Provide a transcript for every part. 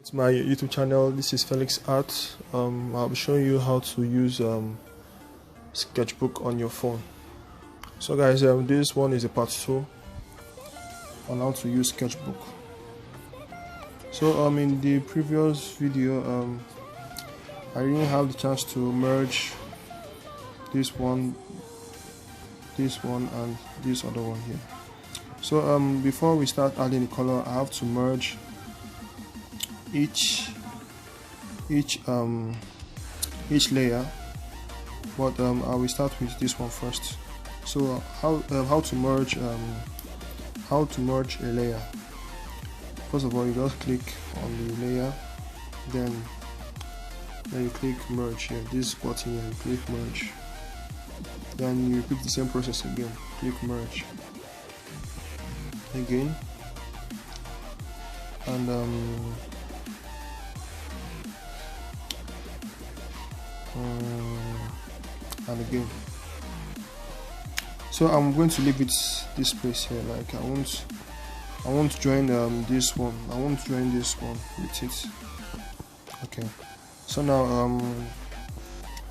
To my YouTube channel. This is Felix Art. I'll be showing you how to use Sketchbook on your phone. So guys, this one is a part 2 on how to use Sketchbook. So in the previous video I didn't have the chance to merge this one and this other one here. So before we start adding the color, I have to merge each layer, but I will start with this one first. So how to merge a layer. First of all, you just click on the layer, then you click merge here, this button here, you click merge, then you repeat the same process again, click merge again, and again. So I'm going to leave it this place here, like I won't join this one. I won't join this one with it. Okay. So now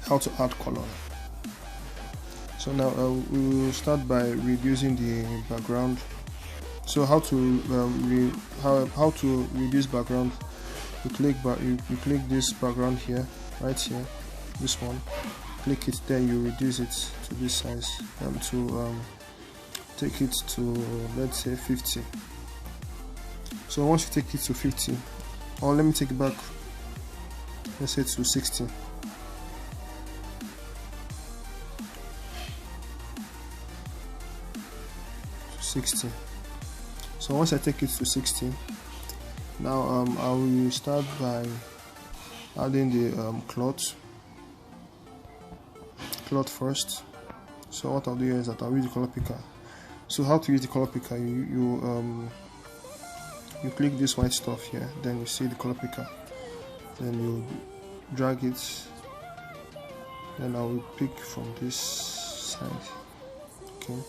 how to add color. So now we will start by reducing the background. So how to how to reduce background? You click this background here, right here, this one. Click it, then you reduce it to this size, to take it to, let's say, 50. So once you take it to 50, or let me take it back, let's say to 60. So once I take it to 60, now I will start by adding the cloth first. So what I'll do here is that I'll use the color picker. So how to use the color picker? You click this white stuff here, then you see the color picker, then you drag it, then I will pick from this side. Okay.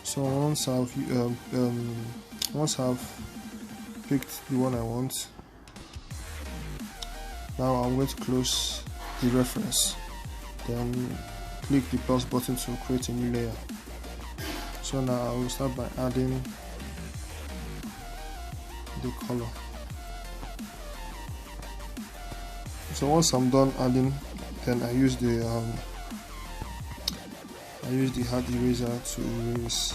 So once I've picked the one I want, now I'm going to close the reference, then click the plus button to create a new layer. So now I will start by adding the color. So once I'm done adding, then I use the hard eraser to erase.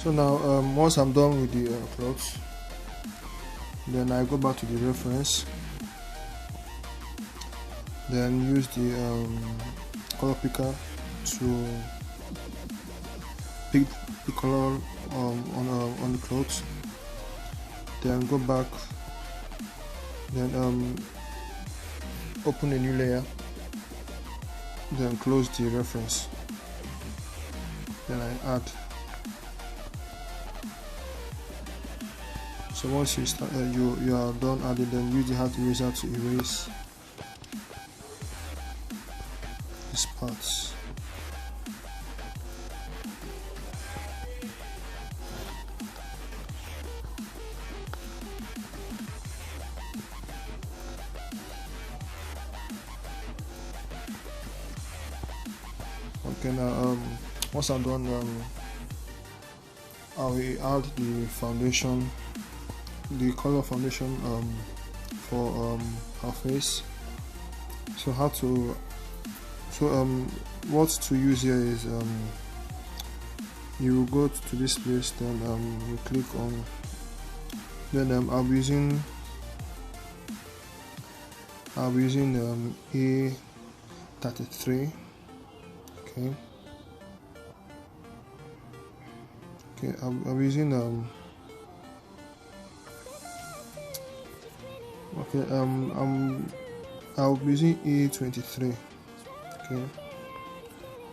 So now once I'm done with the clothes, then I go back to the reference, then use the color picker to pick the color on the clothes, then go back, then open a new layer, then close the reference, then I add. So once you start, you are done adding, then use the hard eraser to erase these parts. Okay, now once I'm done, I will add the foundation, the color foundation for her face. So what to use here is you will go to this place, then you click on, then I'll be using A33. Okay, I'm using I'll be using E23. Okay,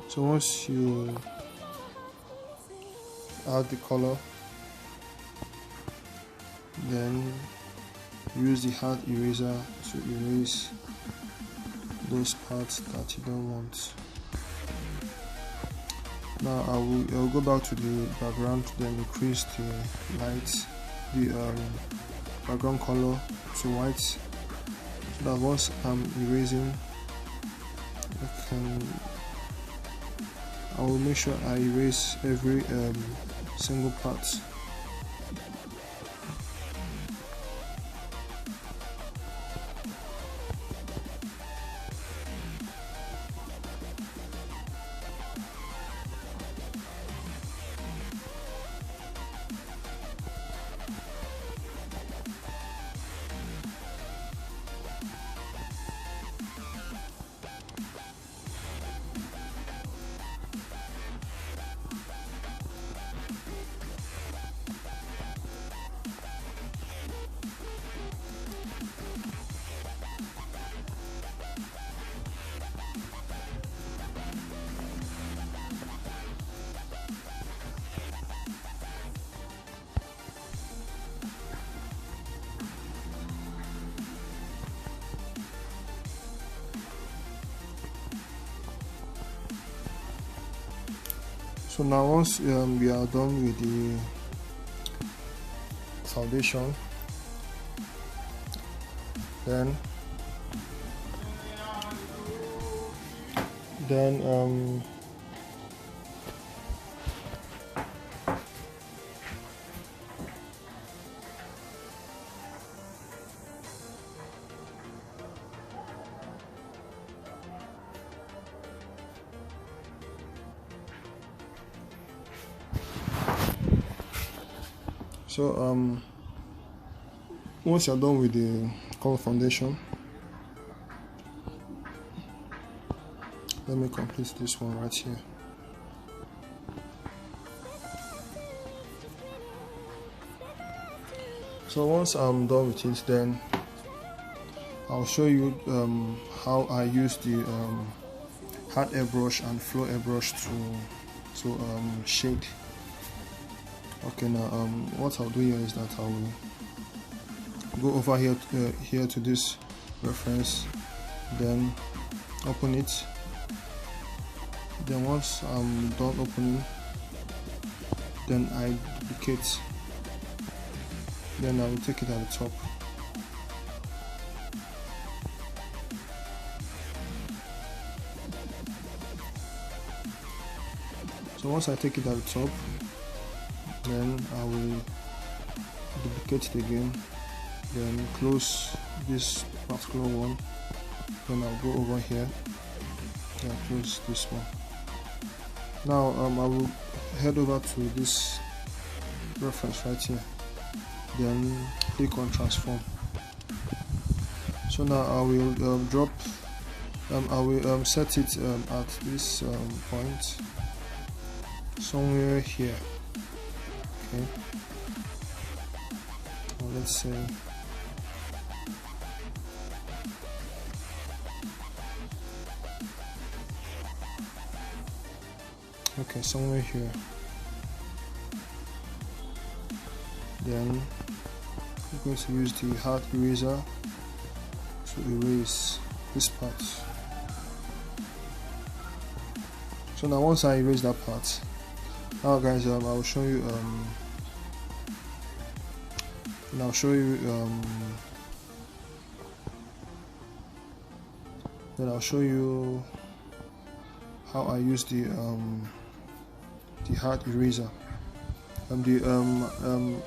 so once you add the color, then use the hard eraser to erase those parts that you don't want. Now I'll go back to the background, then increase the light, the background color to white, so that once I'm erasing, I will make sure I erase every single part. So now once we are done with the foundation, then once you're done with the color foundation, let me complete this one right here. So once I'm done with it, then I'll show you how I use the hard airbrush and flow airbrush to shade. Okay, now what I'll do here is that I will go over here to this reference, then open it. Then once I'm done opening, then I duplicate, then I will take it at the top. So once I take it at the top, then I will duplicate it again, then close this particular one, then I'll go over here and close this one. Now I will head over to this reference right here, then click on transform. So now I will I will set it at this point somewhere here. Okay, well, let's say somewhere here. Then I'm going to use the hard eraser to erase this part. So now once I erase that part, now guys, I will show you then I'll show you how I use the hard eraser, the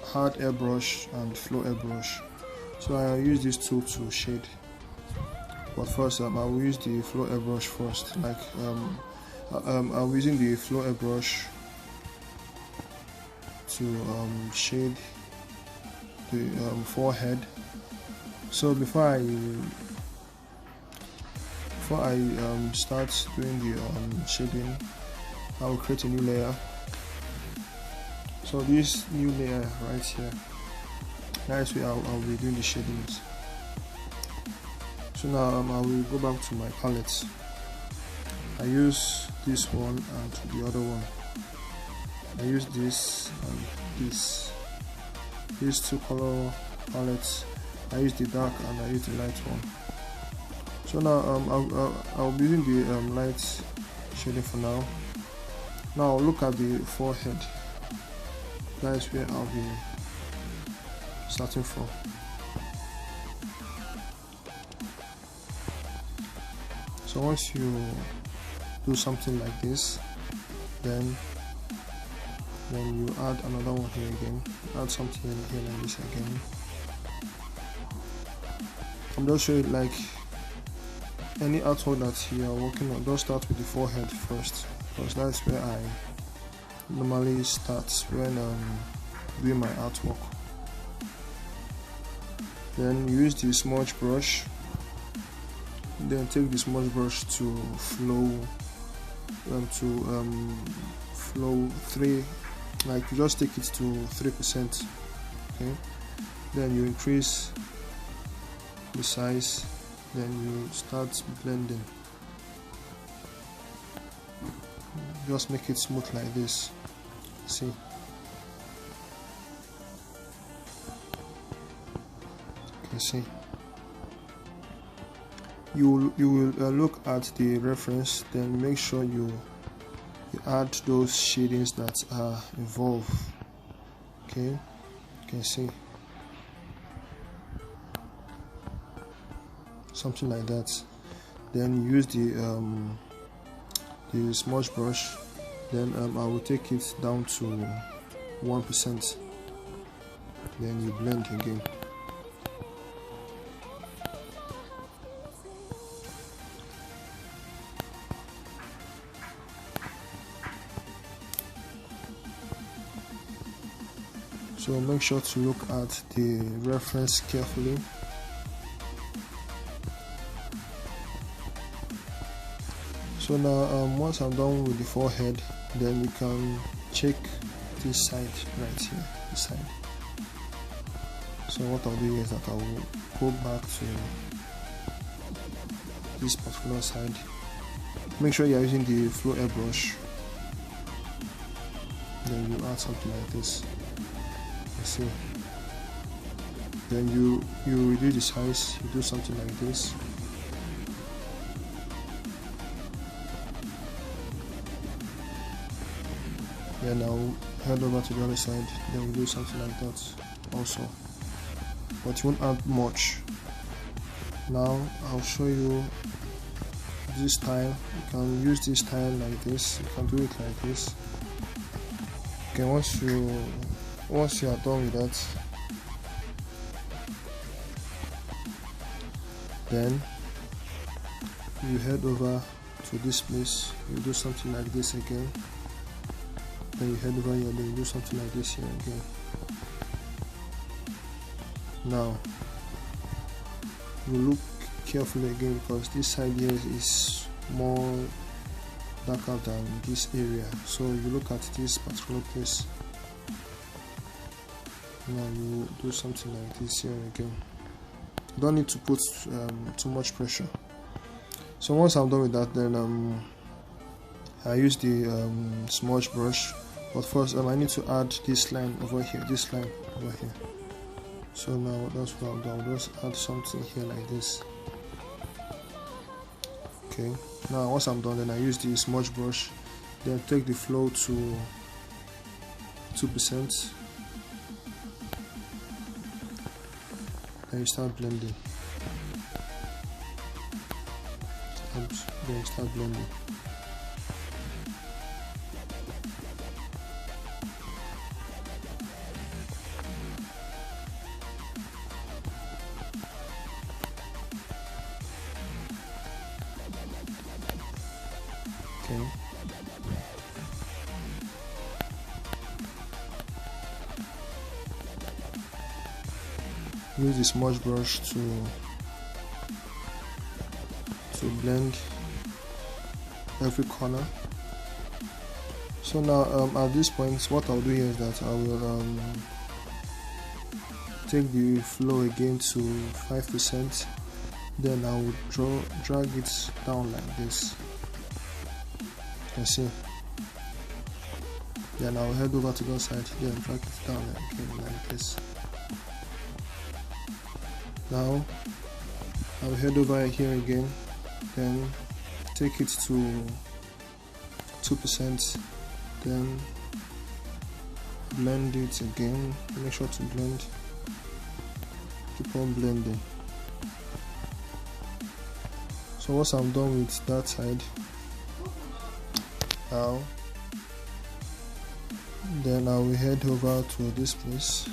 hard airbrush and flow airbrush. So I use this tool to shade, but first I will use the flow airbrush first. Like I'm using the flow airbrush to shade the forehead. So before I start doing the shading, I will create a new layer. So this new layer right here, that's where I'll be doing the shadings. So now I will go back to my palette. I use this one and the other one. I use this and this. These two color palettes. I use the dark and I use the light one. So now I'll be using the light shading for now. Now look at the forehead. That is where I'll be starting from. So once you do something like this, then you add another one here again. Add something here like this again. I'm just showing like any artwork that you are working on. Don't start with the forehead first, because that's where I normally start when doing my artwork. Then use the smudge brush. Then take the smudge brush to flow flow 3, like you just take it to 3%. Okay, then you increase the size, then you start blending. Just make it smooth like this. See, okay, see, you will look at the reference, then make sure you add those shadings that are involved. Okay, you can see something like that. Then use the smudge brush. Then I will take it down to 1%. Then you blend again. So make sure to look at the reference carefully. So now once I'm done with the forehead, then you can check this side right here, this side. So what I'll do is that I will go back to this particular side. Make sure you're using the flow airbrush. Then you add something like this. See, then you reduce the size, you do something like this. Then I'll head over to the other side, then we do something like that also, but you won't add much. Now I'll show you this style. You can use this style like this, you can do it like this. Okay, once you are done with that, then you head over to this place, you do something like this again, then you head over here, then you do something like this here again. Now we look carefully again, because this side here is more darker than this area, so you look at this particular place. Now you do something like this here again. Don't need to put too much pressure. So once I'm done with that, then I use the smudge brush, but first I need to add this line over here, this line over here. So now that's what I've done. I'll just add something here like this. Okay, now once I'm done, then I use the smudge brush, then take the flow to 2%, then you start blending. Then start blending. Okay. Use the smudge brush to blend every corner. So now at this point, what I'll do here is that I will take the flow again to 5%, then I will drag it down like this. You can see. Then I'll head over to the side, then drag it down again like this. Now I'll head over here again, then take it to 2%, then blend it again. Make sure to blend, keep on blending. So once I'm done with that side, now then I will head over to this place.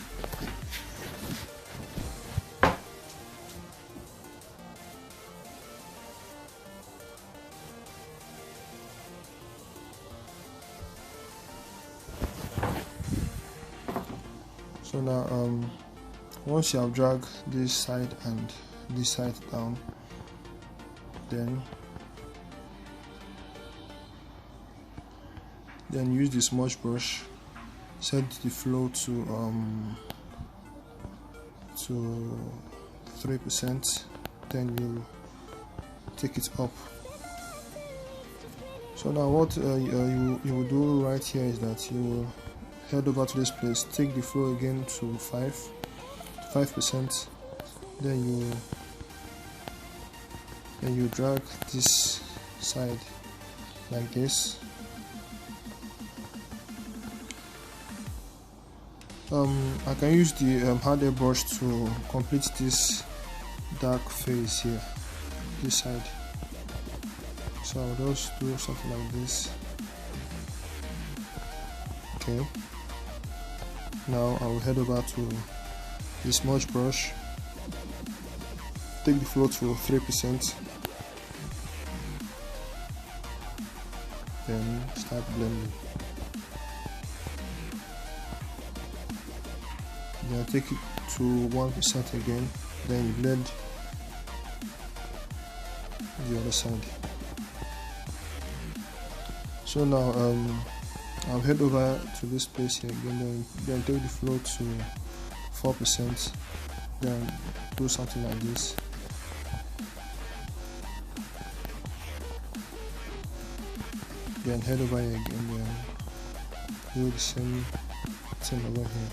So now once you have dragged this side and this side down, then use the smudge brush, set the flow to 3%, then you take it up. So now what you will do right here is that you will head over to this place, take the flow again to 5%, then you drag this side like this. I can use the hard airbrush to complete this dark face here, this side. So I'll just do something like this. Okay. Now I will head over to the smudge brush, take the flow to 3%, then start blending. Then take it to 1% again, then you blend the other side. So now I'll head over to this place here again, then take the flow to 4%, then do something like this. Then head over here again, then do the same thing over here.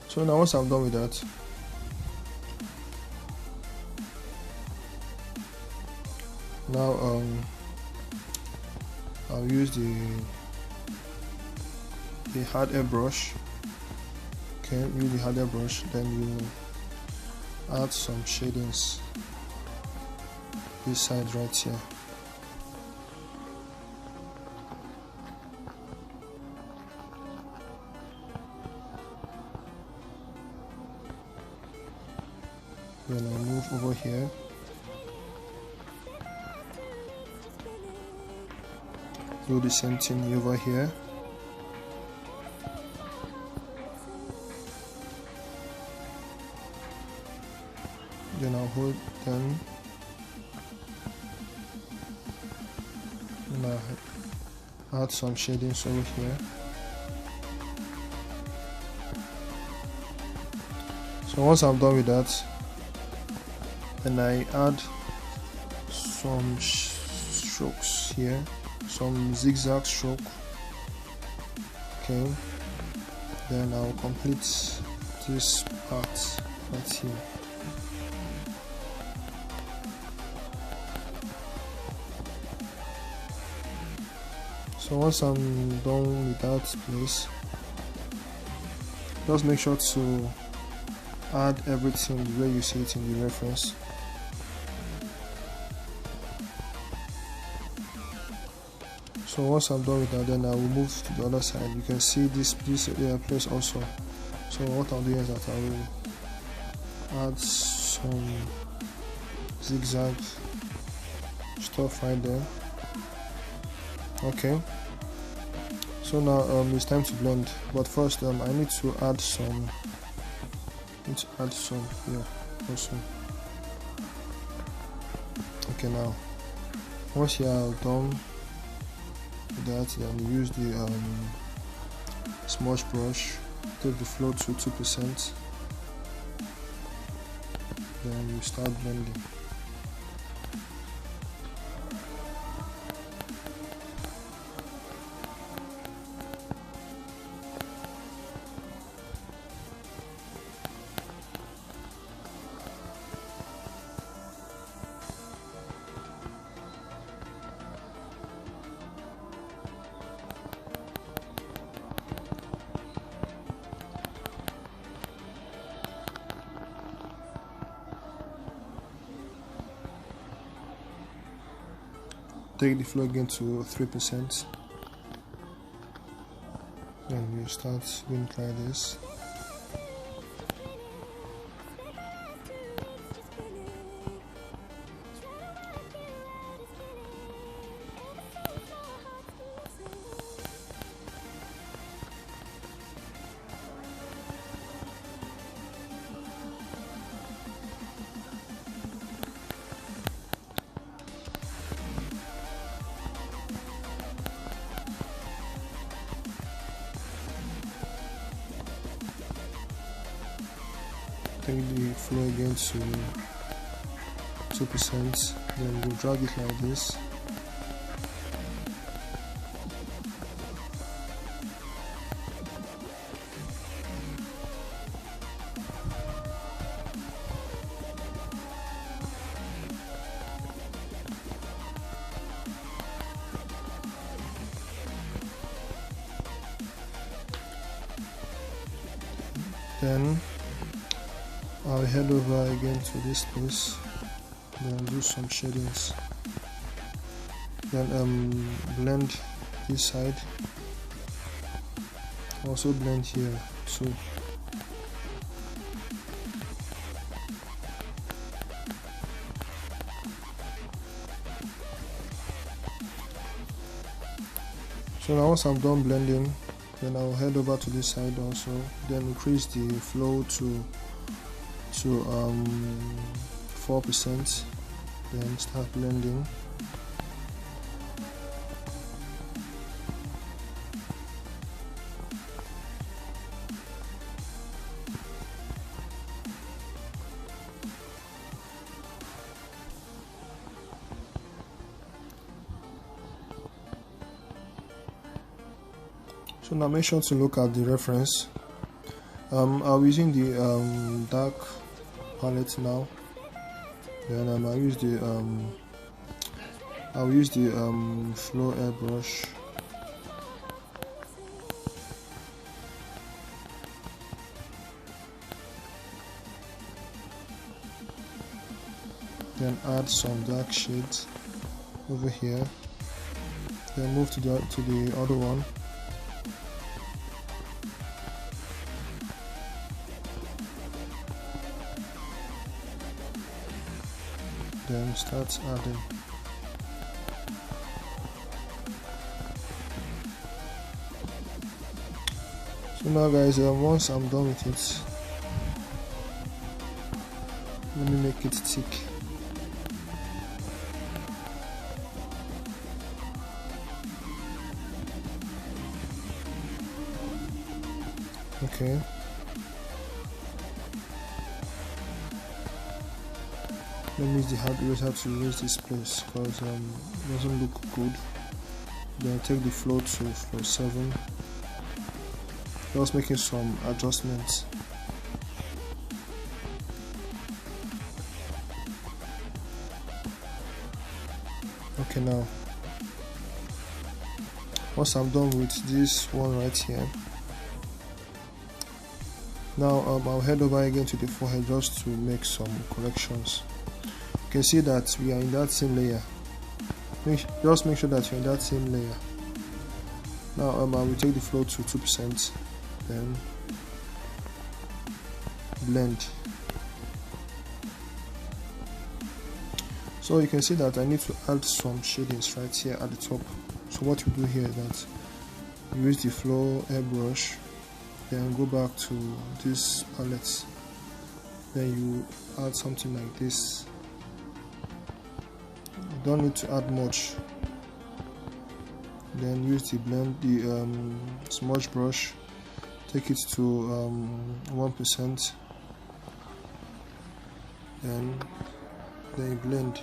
So now once I'm done with that, now I'll use the hard airbrush. Okay, use the hard airbrush, then you add some shadings this side right here. Then I'll move over here. do the same thing over here. Then I'll hold them. And I'll add some shadings over here. So once I'm done with that, then I add some strokes here, some zigzag stroke. Okay, then I'll complete this part right here. So once I'm done with that place, just make sure to add everything the way you see it in the reference. So once I'm done with that, then I will move to the other side. You can see this place also. So what I'm doing is that I will add some zigzag stuff right there. Okay. So now it's time to blend. But first I need to add some. Here also. Okay, now once you are done with that, then use the Smudge Brush, take the flow to 2%, then you start blending. Take the flow again to 3%, and you start doing it like this. Take the flow again to 2%, then you drag it like this. Then I'll head over again to this place, then do some shadings, then blend this side, also blend here too. So now once I'm done blending, then I'll head over to this side also, then increase the flow to 4%, then start blending. So now make sure to look at the reference. I'm using the dark palette now. Then I'll use the flow airbrush. Then add some dark shades over here. Then move to the other one. Then start adding. So now guys, once I'm done with it, let me make it thick. Okay. Let me use the hard eraser to erase this place because it doesn't look good. Then take the float to floor 7. Just making some adjustments. Okay, now once I'm done with this one right here, now I'll head over again to the forehead just to make some corrections. You can see that we are in that same layer. Just make sure that you're in that same layer. Now I will take the float to 2%, then blend. So you can see that I need to add some shadings right here at the top. So what you do here is that you use the floor airbrush, then go back to this palette, then you add something like this. You don't need to add much. Then use the smudge brush, take it to 1%, then you blend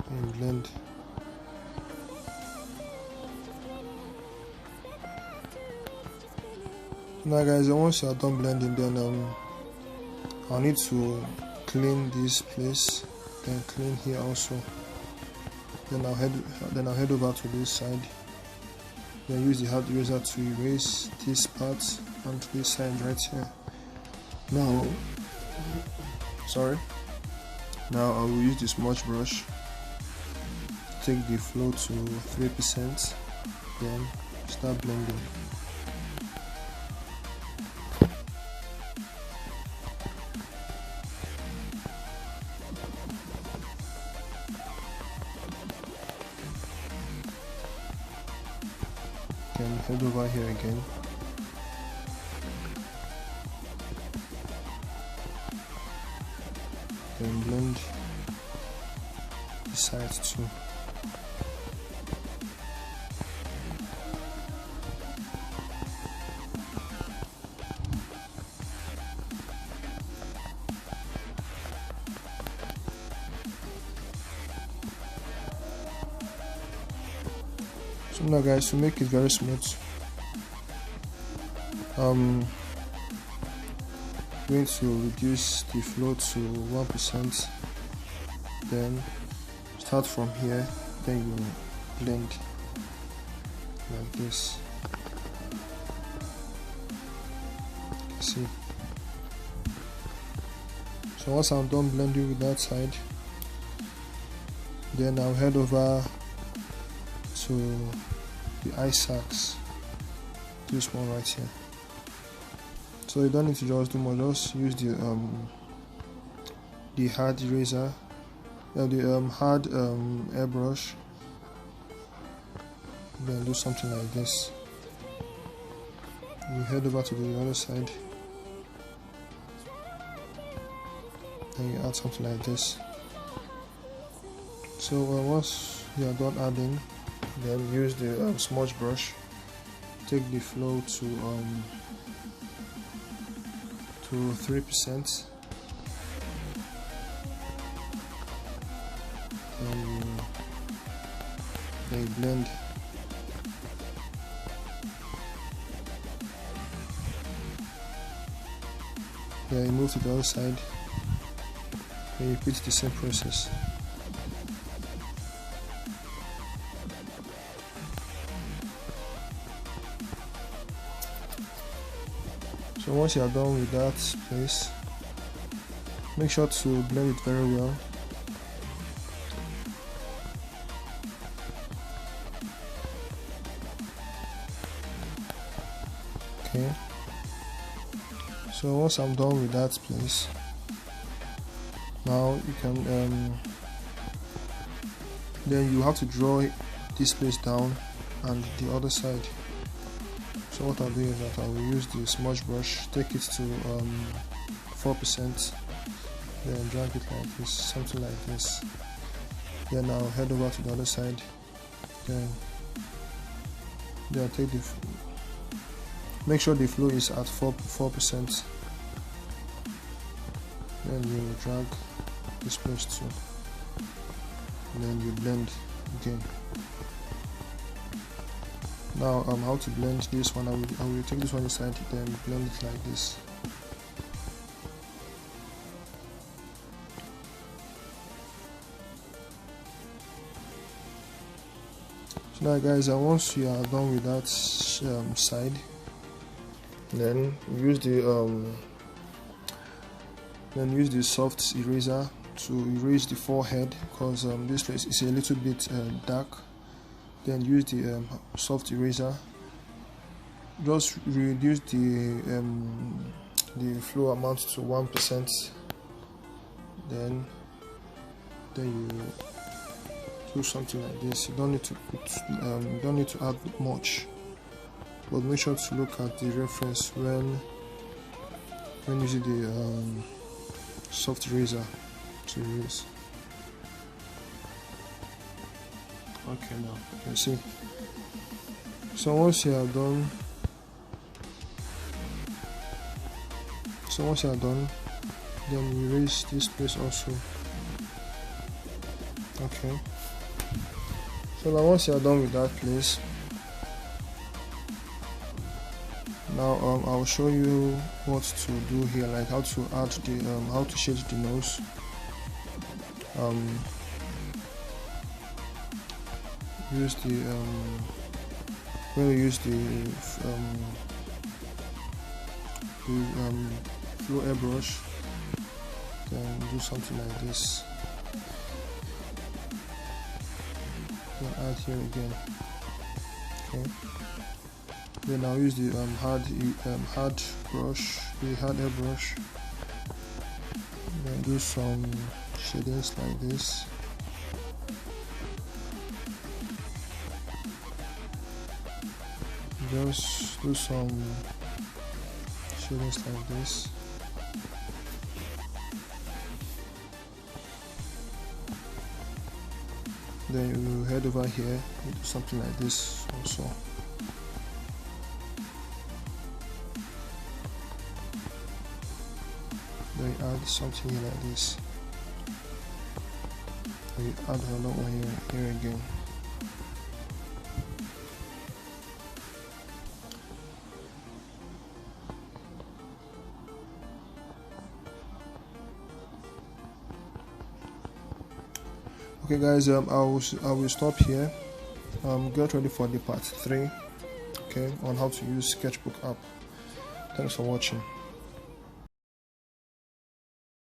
and blend. Now guys, once you are done blending, then I'll need to clean this place, then clean here also. Then I'll head over to this side, then use the hard eraser to erase this part and this side right here. Now I will use the smudge brush, take the flow to 3%, then start blending. Then head over here again. Then blend the sides too. So now guys, to make it very smooth, I'm going to reduce the flow to 1%, then start from here, then you blend like this. You can see. So once I'm done blending with that side, then I'll head over to the eye sacs, this one right here. So you don't need to just do more, just use the hard eraser, the hard airbrush, then do something like this. You head over to the other side, then you add something like this. So once you are done adding, then use the smudge brush, take the flow to 3%, then you blend. Then you move to the other side, then you repeat the same process. So once you are done with that place, make sure to blend it very well. Okay. So once I'm done with that place, now you can then you have to draw this place down and the other side. So what I'll do is that I will use the smudge brush, take it to 4%, then drag it like this, something like this. Then I'll head over to the other side. Then take the, make sure the flow is at 4%. Then you drag this place too, and then you blend again. Now how to blend this one, I will take this one inside, then blend it like this. So now guys, once you are done with that side, then use the soft eraser to erase the forehead, because this place is a little bit dark. Then use the soft eraser, just reduce the flow amount to 1%. Then you do something like this. You don't need to add much, but make sure to look at the reference when using the soft eraser to use. Okay, now you can see. So once you are done, then you erase this place also. Okay. So now once you are done with that place, now I'll show you what to do here, like how to add the how to shade the nose. Use the when we use the flow airbrush, then do something like this. Then add here again. Okay. Then I'll use the hard brush, the hard airbrush. Then do some shadings like this. Just do some shadings like this. Then you head over here and do something like this also. Then you add something here like this. And you add another one here again. Okay guys, I will stop here. Get ready for the part 3, okay, on how to use Sketchbook app. Thanks for watching.